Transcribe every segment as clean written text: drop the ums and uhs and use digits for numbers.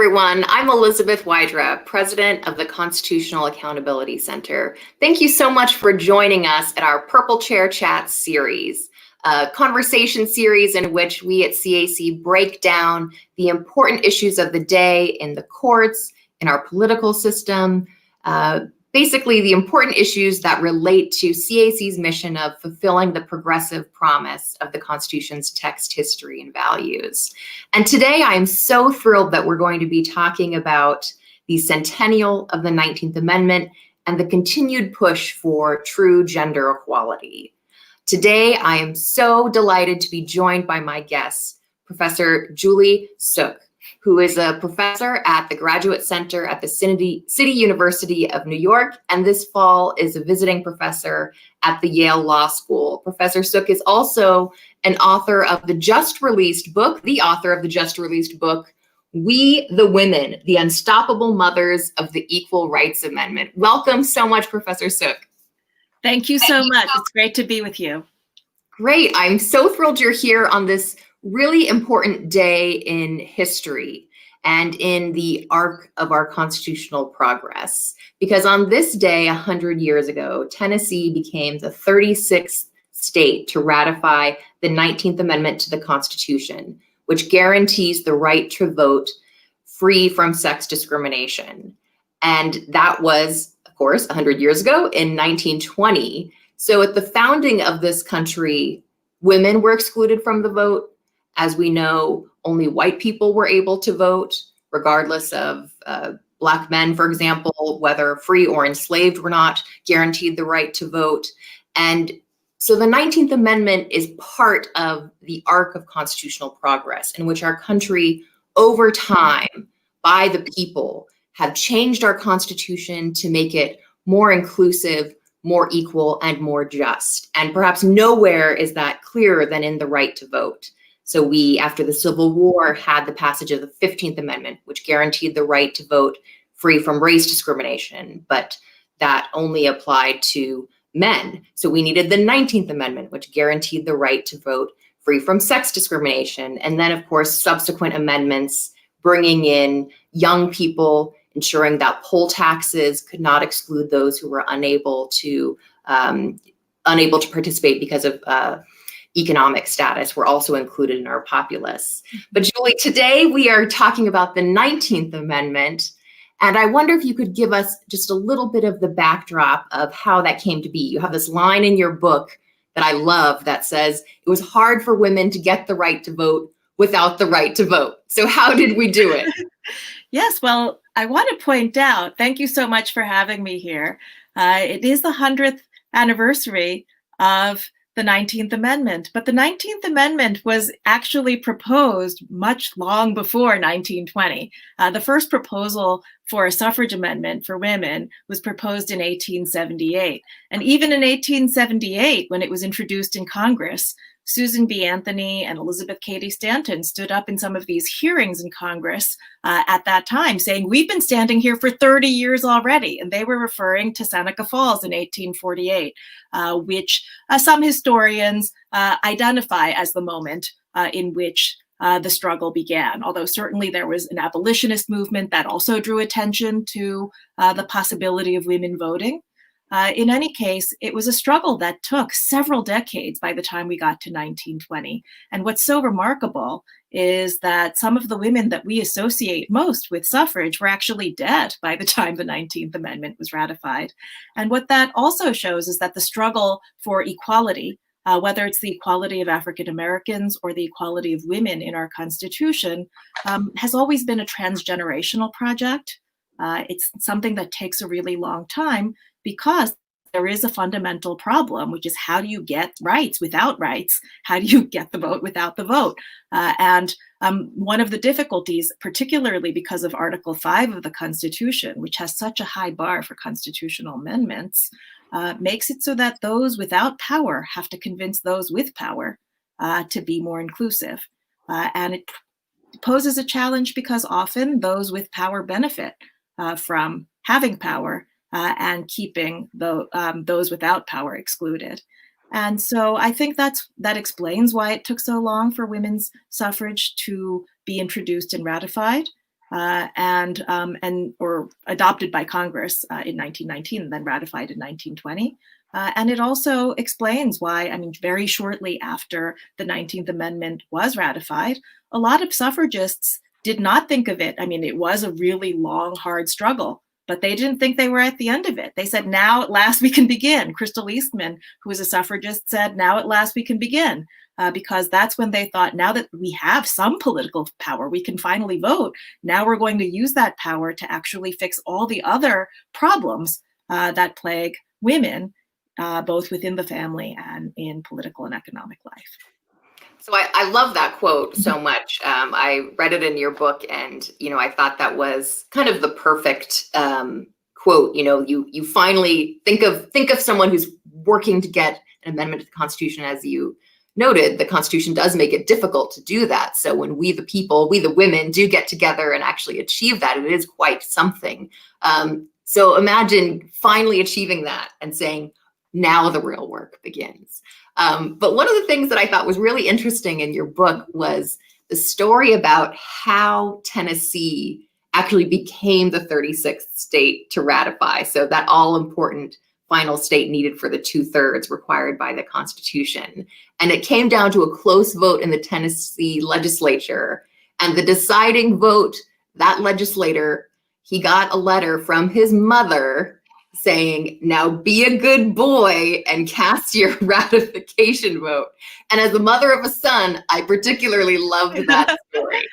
everyone. I'm Elizabeth Wydra, president of the Constitutional Accountability Center. Thank you so much for joining us at our Purple Chair Chat series, a conversation series in which we at CAC break down the important issues of the day in the courts, in our political system, basically the important issues that relate to CAC's mission of fulfilling the progressive promise of the Constitution's text, history, and values. And today I am so thrilled that we're going to be talking about the centennial of the 19th Amendment and the continued push for true gender equality. Today I am so delighted to be joined by my guest, Professor Julie Suk, who is a professor at the Graduate Center at the City University of New York, and this fall is a visiting professor at the Yale Law School. Professor Suk is also an author of the just released book, We the Women, the Unstoppable Mothers of the Equal Rights Amendment. Welcome so much, Professor Suk. Thank you so much. It's great to be with you. Great. I'm so thrilled you're here on this really important day in history and in the arc of our constitutional progress. Because on this day, 100 years ago, Tennessee became the 36th state to ratify the 19th Amendment to the Constitution, which guarantees the right to vote free from sex discrimination. And that was, of course, 100 years ago in 1920. So at the founding of this country, women were excluded from the vote. As we know, only white people were able to vote, regardless of Black men, for example, whether free or enslaved, were not guaranteed the right to vote. And so the 19th Amendment is part of the arc of constitutional progress in which our country, over time, by the people, have changed our Constitution to make it more inclusive, more equal, and more just. And perhaps nowhere is that clearer than in the right to vote. So we, after the Civil War, had the passage of the 15th Amendment, which guaranteed the right to vote free from race discrimination, but that only applied to men. So we needed the 19th Amendment, which guaranteed the right to vote free from sex discrimination. And then, of course, subsequent amendments bringing in young people, ensuring that poll taxes could not exclude those who were unable to participate because of economic status, were also included in our populace. But Julie, today we are talking about the 19th Amendment, and I wonder if you could give us just a little bit of the backdrop of how that came to be. You have this line in your book that I love that says, it was hard for women to get the right to vote without the right to vote. So how did we do it? Yes, well, I want to point out, thank you so much for having me here. It is the 100th anniversary of the 19th Amendment, but the 19th Amendment was actually proposed much long before 1920. The first proposal for a suffrage amendment for women was proposed in 1878. And even in 1878, when it was introduced in Congress, Susan B. Anthony and Elizabeth Cady Stanton stood up in some of these hearings in Congress at that time saying, we've been standing here for 30 years already. And they were referring to Seneca Falls in 1848, which some historians identify as the moment in which the struggle began. Although certainly there was an abolitionist movement that also drew attention to the possibility of women voting. In any case, it was a struggle that took several decades by the time we got to 1920. And what's so remarkable is that some of the women that we associate most with suffrage were actually dead by the time the 19th Amendment was ratified. And what that also shows is that the struggle for equality, whether it's the equality of African Americans or the equality of women in our Constitution, has always been a transgenerational project. It's something that takes a really long time, because there is a fundamental problem, which is how do you get rights without rights? How do you get the vote without the vote? And one of the difficulties, particularly because of Article 5 of the Constitution, which has such a high bar for constitutional amendments, makes it so that those without power have to convince those with power to be more inclusive. And it poses a challenge because often those with power benefit from having power and keeping those without power excluded. And so I think that explains why it took so long for women's suffrage to be introduced and ratified. and or adopted by Congress in 1919 and then ratified in 1920. And it also explains why, very shortly after the 19th Amendment was ratified, a lot of suffragists did not think of it. It was a really long, hard struggle, but they didn't think they were at the end of it. They said, now at last we can begin. Crystal Eastman, who was a suffragist, said, now at last we can begin. Because that's when they thought, now that we have some political power, we can finally vote. Now we're going to use that power to actually fix all the other problems that plague women, both within the family and in political and economic life. So I love that quote so much. I read it in your book, and I thought that was kind of the perfect quote. You finally think of someone who's working to get an amendment to the Constitution. As you noted, the Constitution does make it difficult to do that. So when we the people, we the women, do get together and actually achieve that, it is quite something. So imagine finally achieving that and saying, now the real work begins. But one of the things that I thought was really interesting in your book was the story about how Tennessee actually became the 36th state to ratify. So that all important final state needed for the 2/3 required by the Constitution. And it came down to a close vote in the Tennessee legislature. And the deciding vote, that legislator, he got a letter from his mother saying, now be a good boy and cast your ratification vote. And as the mother of a son, I particularly loved that story.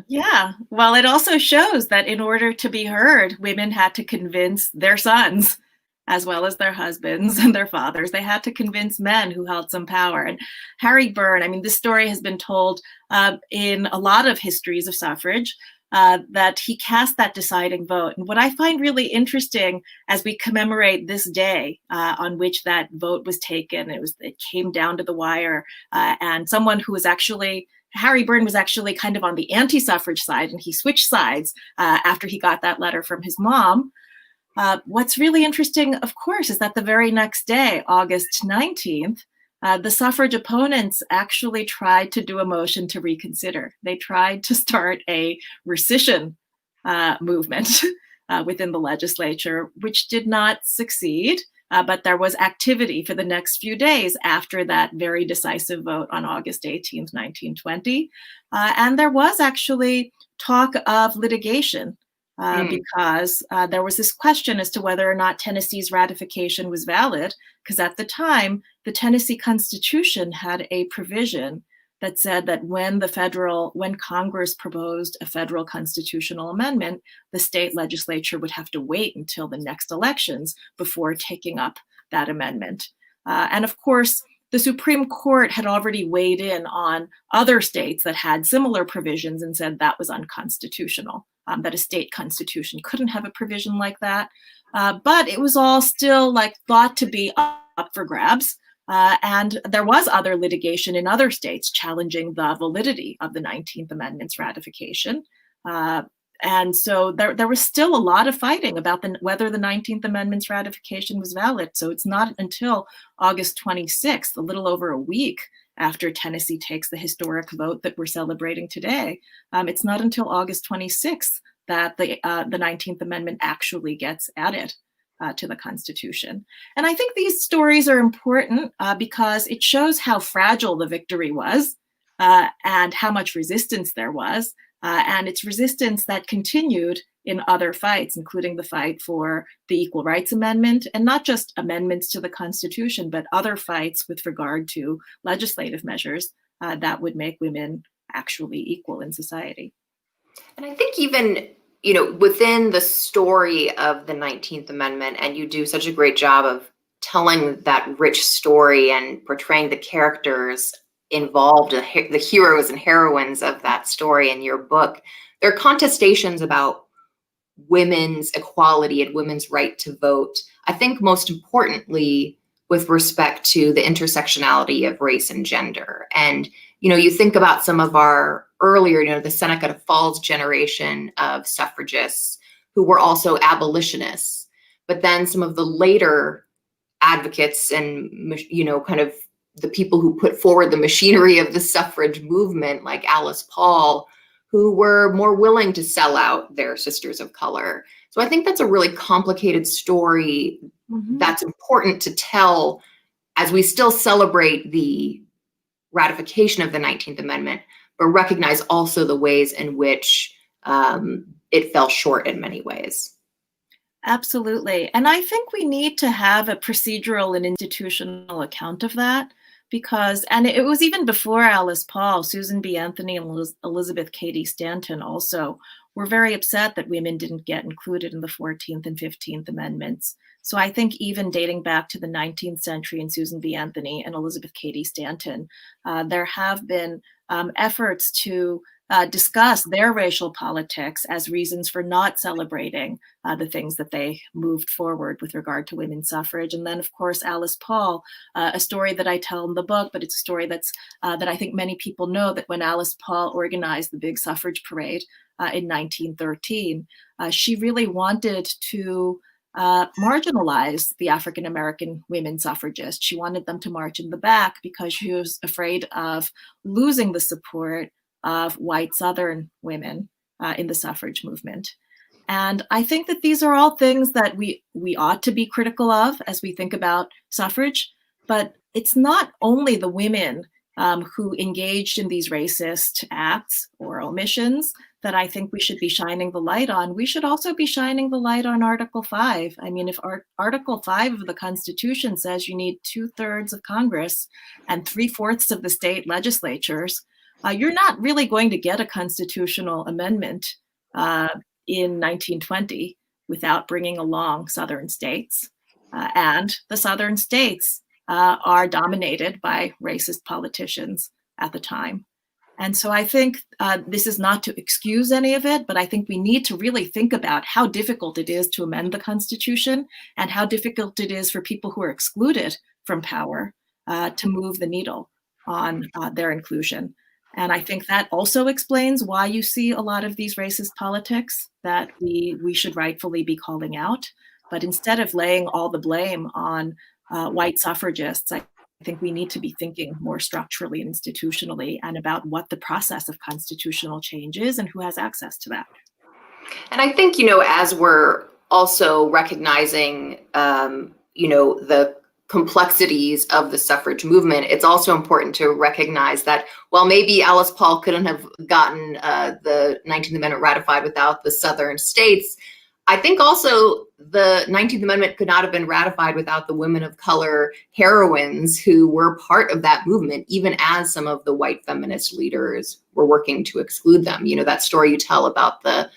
Yeah, well, it also shows that in order to be heard, women had to convince their sons, as well as their husbands and their fathers. They had to convince men who held some power. And Harry Byrne, this story has been told in a lot of histories of suffrage, that he cast that deciding vote. And what I find really interesting as we commemorate this day on which that vote was taken, it came down to the wire, and someone who was actually, Harry Byrne was actually kind of on the anti-suffrage side, and he switched sides after he got that letter from his mom. What's really interesting, of course, is that the very next day, August 19th, the suffrage opponents actually tried to do a motion to reconsider. They tried to start a rescission movement within the legislature, which did not succeed. But there was activity for the next few days after that very decisive vote on August 18th, 1920. And there was actually talk of litigation. Because there was this question as to whether or not Tennessee's ratification was valid, because at the time, the Tennessee Constitution had a provision that said that when Congress proposed a federal constitutional amendment, the state legislature would have to wait until the next elections before taking up that amendment. And of course, the Supreme Court had already weighed in on other states that had similar provisions and said that was unconstitutional, that a state constitution couldn't have a provision like that. But it was all still thought to be up for grabs. And there was other litigation in other states challenging the validity of the 19th Amendment's ratification. And so there was still a lot of fighting about whether the 19th Amendment's ratification was valid. So it's not until August 26th, a little over a week after Tennessee takes the historic vote that we're celebrating today, it's not until August 26th that the 19th Amendment actually gets added to the Constitution. And I think these stories are important because it shows how fragile the victory was and how much resistance there was. And it's resistance that continued in other fights, including the fight for the Equal Rights Amendment, and not just amendments to the Constitution, but other fights with regard to legislative measures that would make women actually equal in society. And I think even, within the story of the 19th Amendment, and you do such a great job of telling that rich story and portraying the characters involved, the heroes and heroines of that story in your book, there are contestations about women's equality and women's right to vote. I think most importantly, with respect to the intersectionality of race and gender. And, you think about some of our earlier, the Seneca Falls generation of suffragists who were also abolitionists, but then some of the later advocates and, kind of the people who put forward the machinery of the suffrage movement, like Alice Paul, who were more willing to sell out their sisters of color. So I think that's a really complicated story that's important to tell as we still celebrate the ratification of the 19th Amendment, but recognize also the ways in which it fell short in many ways. Absolutely. And I think we need to have a procedural and institutional account of that because, and it was even before Alice Paul, Susan B. Anthony and Elizabeth Cady Stanton also were very upset that women didn't get included in the 14th and 15th Amendments. So I think even dating back to the 19th century and Susan B. Anthony and Elizabeth Cady Stanton, there have been efforts to discuss their racial politics as reasons for not celebrating the things that they moved forward with regard to women's suffrage. And then, of course, Alice Paul, a story that I tell in the book, but it's a story that I think many people know, that when Alice Paul organized the big suffrage parade in 1913, she really wanted to marginalize the African American women suffragists. She wanted them to march in the back because she was afraid of losing the support of white Southern women in the suffrage movement. And I think that these are all things that we ought to be critical of as we think about suffrage, but it's not only the women who engaged in these racist acts or omissions that I think we should be shining the light on. We should also be shining the light on Article 5. I mean, if Article 5 of the Constitution says you need 2/3 of Congress and 3/4 of the state legislatures, you're not really going to get a constitutional amendment in 1920 without bringing along Southern states. And the Southern states are dominated by racist politicians at the time. And so I think this is not to excuse any of it, but I think we need to really think about how difficult it is to amend the Constitution and how difficult it is for people who are excluded from power to move the needle on their inclusion. And I think that also explains why you see a lot of these racist politics that we should rightfully be calling out. But instead of laying all the blame on white suffragists, I think we need to be thinking more structurally and institutionally and about what the process of constitutional change is and who has access to that. And I think, as we're also recognizing, the complexities of the suffrage movement, it's also important to recognize that while maybe Alice Paul couldn't have gotten the 19th Amendment ratified without the Southern states, I think also the 19th Amendment could not have been ratified without the women of color heroines who were part of that movement, even as some of the white feminist leaders were working to exclude them. That story you tell about the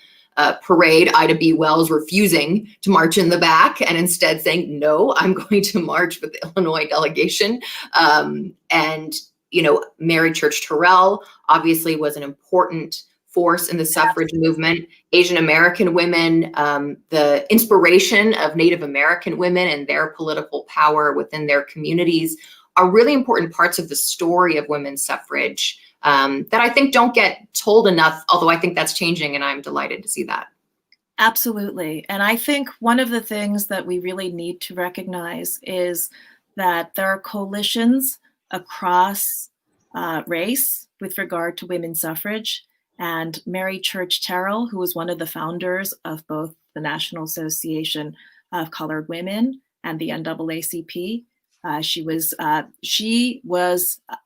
parade, Ida B. Wells refusing to march in the back and instead saying, no, I'm going to march with the Illinois delegation. And Mary Church Terrell obviously was an important force in the suffrage movement. Asian American women, the inspiration of Native American women and their political power within their communities are really important parts of the story of women's suffrage that I think don't get told enough, although I think that's changing and I'm delighted to see that. Absolutely. And I think one of the things that we really need to recognize is that there are coalitions across race with regard to women's suffrage. And Mary Church Terrell, who was one of the founders of both the National Association of Colored Women and the NAACP, she was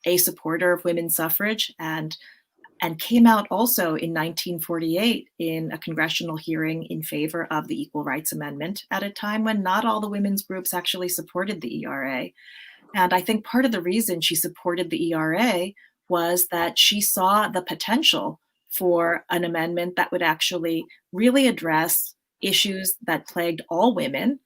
a supporter of women's suffrage and came out also in 1948 in a congressional hearing in favor of the Equal Rights Amendment at a time when not all the women's groups actually supported the ERA. And I think part of the reason she supported the ERA was that she saw the potential for an amendment that would actually really address issues that plagued all women,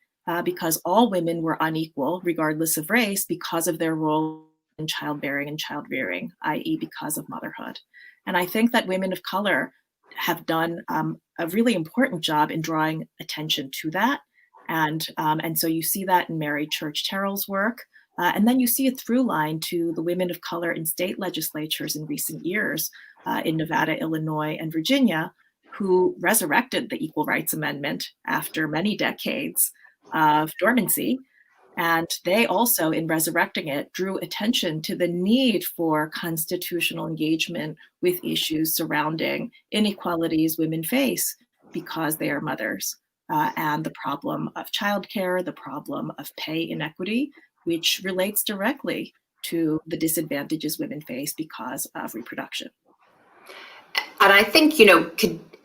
because all women were unequal, regardless of race, because of their role in childbearing and child rearing, i.e. because of motherhood. And I think that women of color have done a really important job in drawing attention to that. And so you see that in Mary Church Terrell's work. And then you see a through line to the women of color in state legislatures in recent years in Nevada, Illinois, and Virginia, who resurrected the Equal Rights Amendment after many decades of dormancy And they also, in resurrecting it, drew attention to the need for constitutional engagement with issues surrounding inequalities women face because they are mothers, and the problem of childcare, the problem of pay inequity, which relates directly to the disadvantages women face because of reproduction. And I think,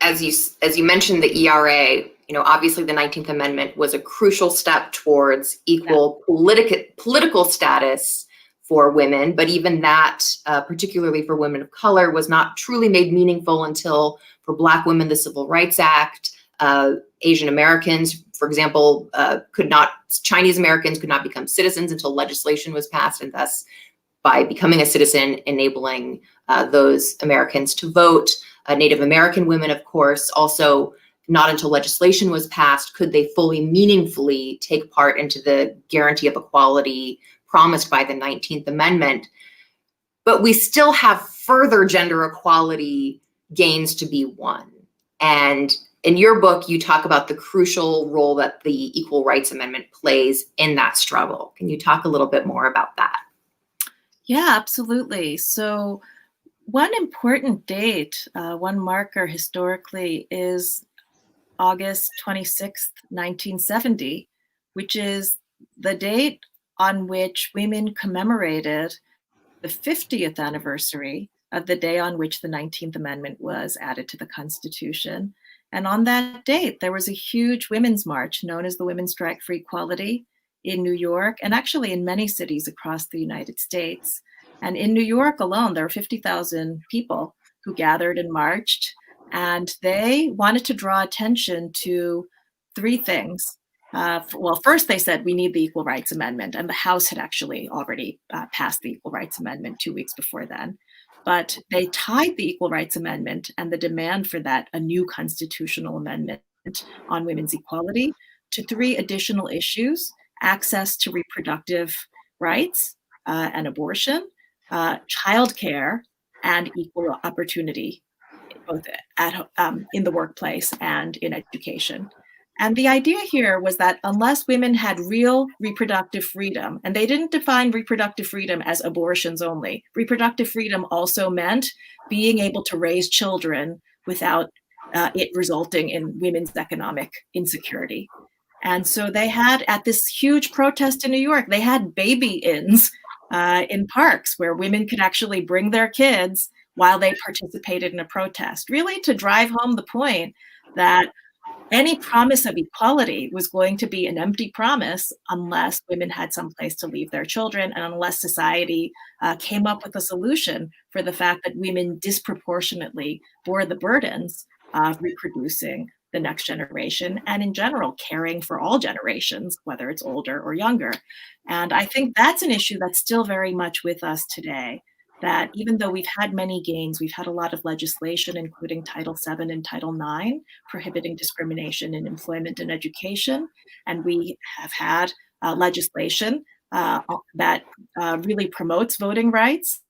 as you mentioned, the ERA, obviously the 19th Amendment was a crucial step towards equal political status for women, but even that, particularly for women of color, was not truly made meaningful until, for Black women, the Civil Rights Act. Asian Americans, for example, Chinese Americans could not become citizens until legislation was passed, and thus, by becoming a citizen, enabling those Americans to vote. Native American women, of course, also not until legislation was passed could they fully, meaningfully take part into the guarantee of equality promised by the 19th Amendment. But we still have further gender equality gains to be won. And in your book, you talk about the crucial role that the Equal Rights Amendment plays in that struggle. Can you talk a little bit more about that? Yeah, absolutely. So one important date, one marker historically, is August 26th, 1970, which is the date on which women commemorated the 50th anniversary of the day on which the 19th Amendment was added to the Constitution. And on that date, there was a huge women's march known as the Women's Strike for Equality in New York, and actually in many cities across the United States. And in New York alone, there were 50,000 people who gathered and marched, and they wanted to draw attention to three things. Well, first they said we need the Equal Rights Amendment, and the House had actually already passed the Equal Rights Amendment 2 weeks before then. But they tied the Equal Rights Amendment and the demand for that, a new constitutional amendment on women's equality, to three additional issues: access to reproductive rights and abortion, childcare, and equal opportunity, both in the workplace and in education. And the idea here was that unless women had real reproductive freedom, and they didn't define reproductive freedom as abortions only, reproductive freedom also meant being able to raise children without it resulting in women's economic insecurity. And so they had, at this huge protest in New York, they had baby-ins in parks where women could actually bring their kids while they participated in a protest, really to drive home the point that any promise of equality was going to be an empty promise unless women had some place to leave their children, and unless society came up with a solution for the fact that women disproportionately bore the burdens of reproducing the next generation, and in general, caring for all generations, whether it's older or younger. And I think that's an issue that's still very much with us today, that even though we've had many gains, we've had a lot of legislation, including Title VII and Title IX, prohibiting discrimination in employment and education. And we have had legislation that really promotes voting rights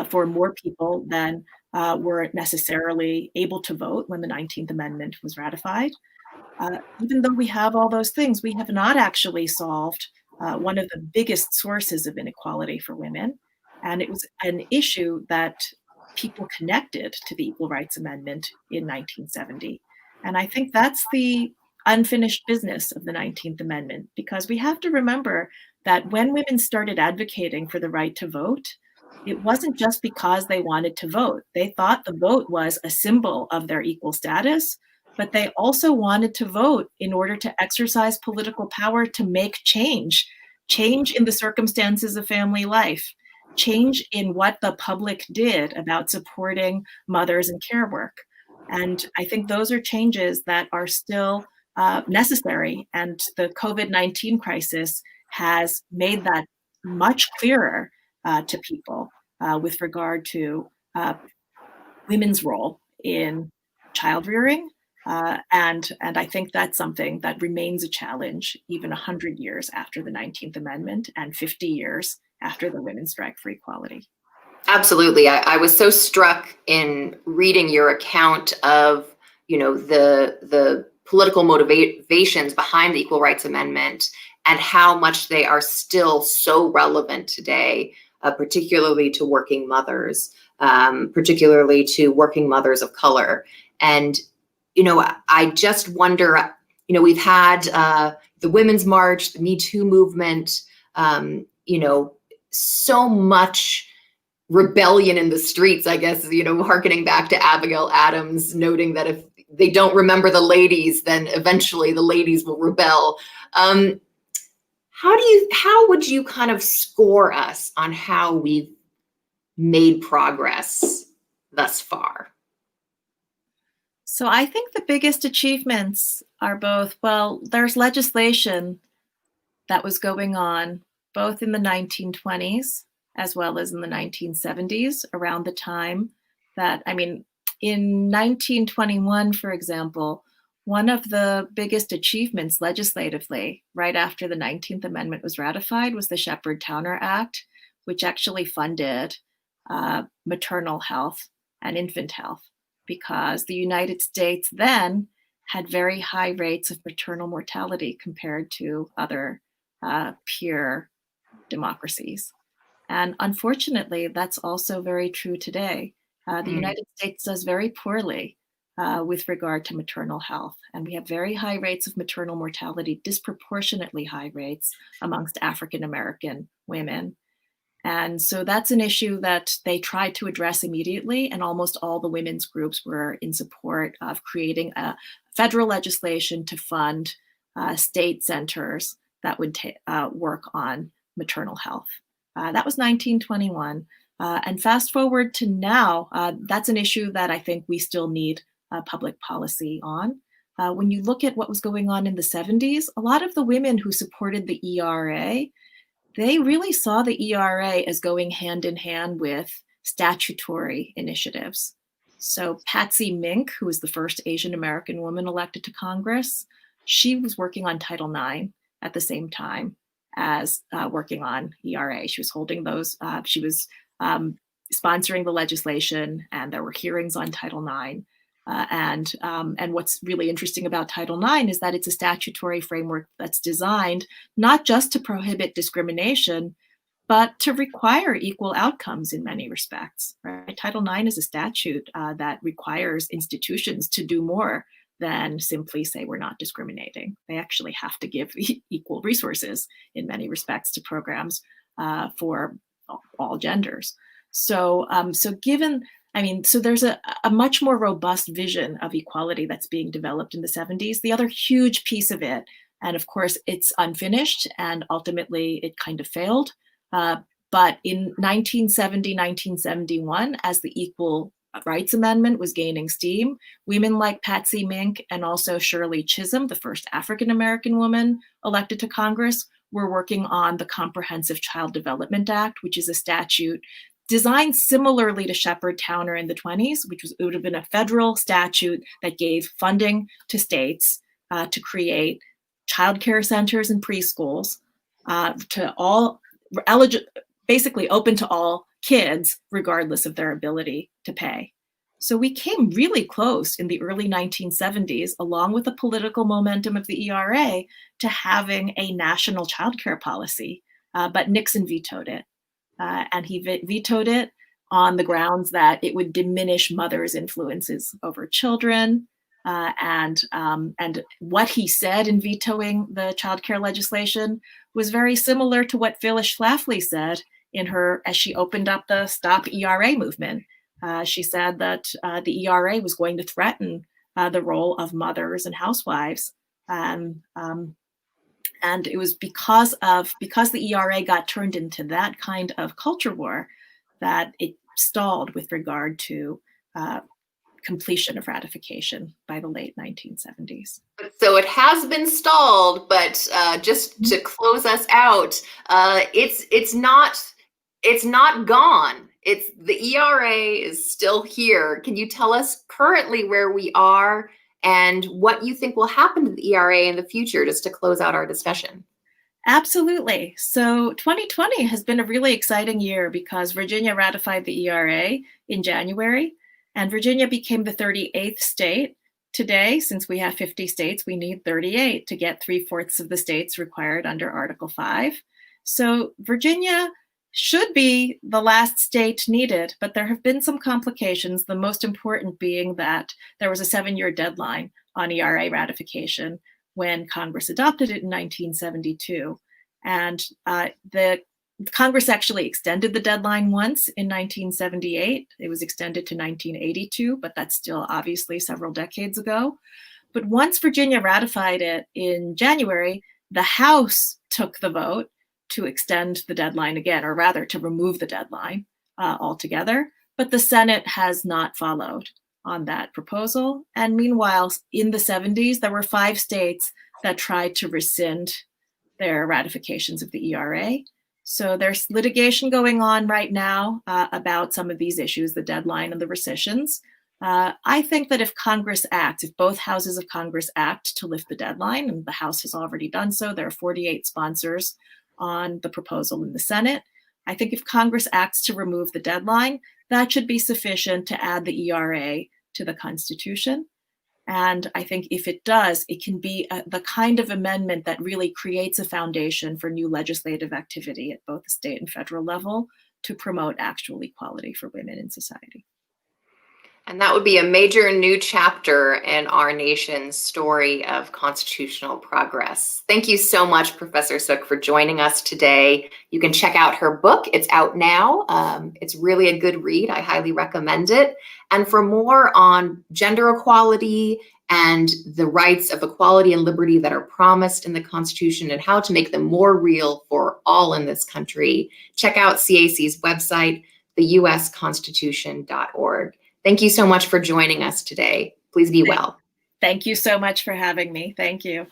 for more people than were necessarily able to vote when the 19th Amendment was ratified. Even though we have all those things, we have not actually solved one of the biggest sources of inequality for women. And it was an issue that people connected to the Equal Rights Amendment in 1970. And I think that's the unfinished business of the 19th Amendment, because we have to remember that when women started advocating for the right to vote, it wasn't just because they wanted to vote. They thought the vote was a symbol of their equal status, but they also wanted to vote in order to exercise political power to make change in the circumstances of family life, change in what the public did about supporting mothers and care work. And I think those are changes that are still necessary. And the COVID-19 crisis has made that much clearer to people with regard to women's role in child rearing. And I think that's something that remains a challenge even 100 years after the 19th Amendment and 50 years after the Women's Strike for Equality. Absolutely. I was so struck in reading your account of, the political motivations behind the Equal Rights Amendment, and how much they are still so relevant today, particularly to working mothers, particularly to working mothers of color. And, I just wonder, we've had the Women's March, the Me Too movement, so much rebellion in the streets, I guess, harkening back to Abigail Adams, noting that if they don't remember the ladies, then eventually the ladies will rebel. How would you kind of score us on how we've made progress thus far? So I think the biggest achievements are both, well, there's legislation that was going on both in the 1920s as well as in the 1970s, around the time that, in 1921, for example, one of the biggest achievements legislatively, right after the 19th Amendment was ratified, was the Shepard-Towner Act, which actually funded maternal health and infant health, because the United States then had very high rates of maternal mortality compared to other peer democracies. And unfortunately, that's also very true today. The United States does very poorly with regard to maternal health. And we have very high rates of maternal mortality, disproportionately high rates amongst African American women. And so that's an issue that they tried to address immediately, and almost all the women's groups were in support of creating a federal legislation to fund state centers that would work on maternal health. That was 1921. And fast forward to now, that's an issue that I think we still need public policy on. When you look at what was going on in the 70s, a lot of the women who supported the ERA, they really saw the ERA as going hand in hand with statutory initiatives. So Patsy Mink, who was the first Asian American woman elected to Congress, she was working on Title IX at the same time as working on ERA. She was holding those, she was sponsoring the legislation, and there were hearings on Title IX. And what's really interesting about Title IX is that it's a statutory framework that's designed not just to prohibit discrimination, but to require equal outcomes in many respects. Right? Title IX is a statute that requires institutions to do more than simply say we're not discriminating. They actually have to give equal resources in many respects to programs for all genders. So there's a much more robust vision of equality that's being developed in the 70s. The other huge piece of it, and of course it's unfinished and ultimately it kind of failed, but in 1970, 1971, as the Equal Rights Amendment was gaining steam, women like Patsy Mink and also Shirley Chisholm, the first African-American woman elected to Congress, were working on the Comprehensive Child Development Act, which is a statute designed similarly to Shepard-Towner in the 20s, which would have been a federal statute that gave funding to states to create childcare centers and preschools to all basically open to all kids, regardless of their ability to pay. So we came really close in the early 1970s, along with the political momentum of the ERA, to having a national childcare policy, but Nixon vetoed it. And he vetoed it on the grounds that it would diminish mothers' influences over children. And what he said in vetoing the childcare legislation was very similar to what Phyllis Schlafly said as she opened up the Stop ERA movement. She said that the ERA was going to threaten the role of mothers and housewives. And it was because the ERA got turned into that kind of culture war that it stalled with regard to completion of ratification by the late 1970s. So it has been stalled, but just to close us out, it's not gone. The ERA is still here. Can you tell us currently where we are and what you think will happen to the ERA in the future, just to close out our discussion? Absolutely. So 2020 has been a really exciting year because Virginia ratified the ERA in January, and Virginia became the 38th state today, since we have 50 states, we need 38 to get 3/4 of the states required under Article 5. So Virginia should be the last state needed, but there have been some complications, the most important being that there was a 7-year deadline on ERA ratification when Congress adopted it in 1972. And the Congress actually extended the deadline once in 1978. It was extended to 1982, but that's still obviously several decades ago. But once Virginia ratified it in January, the House took the vote to extend the deadline again, or rather to remove the deadline altogether. But the Senate has not followed on that proposal. And meanwhile, in the 70s, there were 5 states that tried to rescind their ratifications of the ERA. So there's litigation going on right now about some of these issues, the deadline and the rescissions. I think that if Congress acts, if both houses of Congress act to lift the deadline, and the House has already done so, there are 48 sponsors on the proposal in the Senate. I think if Congress acts to remove the deadline, that should be sufficient to add the ERA to the Constitution. And I think if it does, it can be the kind of amendment that really creates a foundation for new legislative activity at both the state and federal level to promote actual equality for women in society. And that would be a major new chapter in our nation's story of constitutional progress. Thank you so much, Professor Sook, for joining us today. You can check out her book. It's out now. It's really a good read. I highly recommend it. And for more on gender equality and the rights of equality and liberty that are promised in the Constitution and how to make them more real for all in this country, check out CAC's website, theusconstitution.org. Thank you so much for joining us today. Please be well. Thank you so much for having me. Thank you.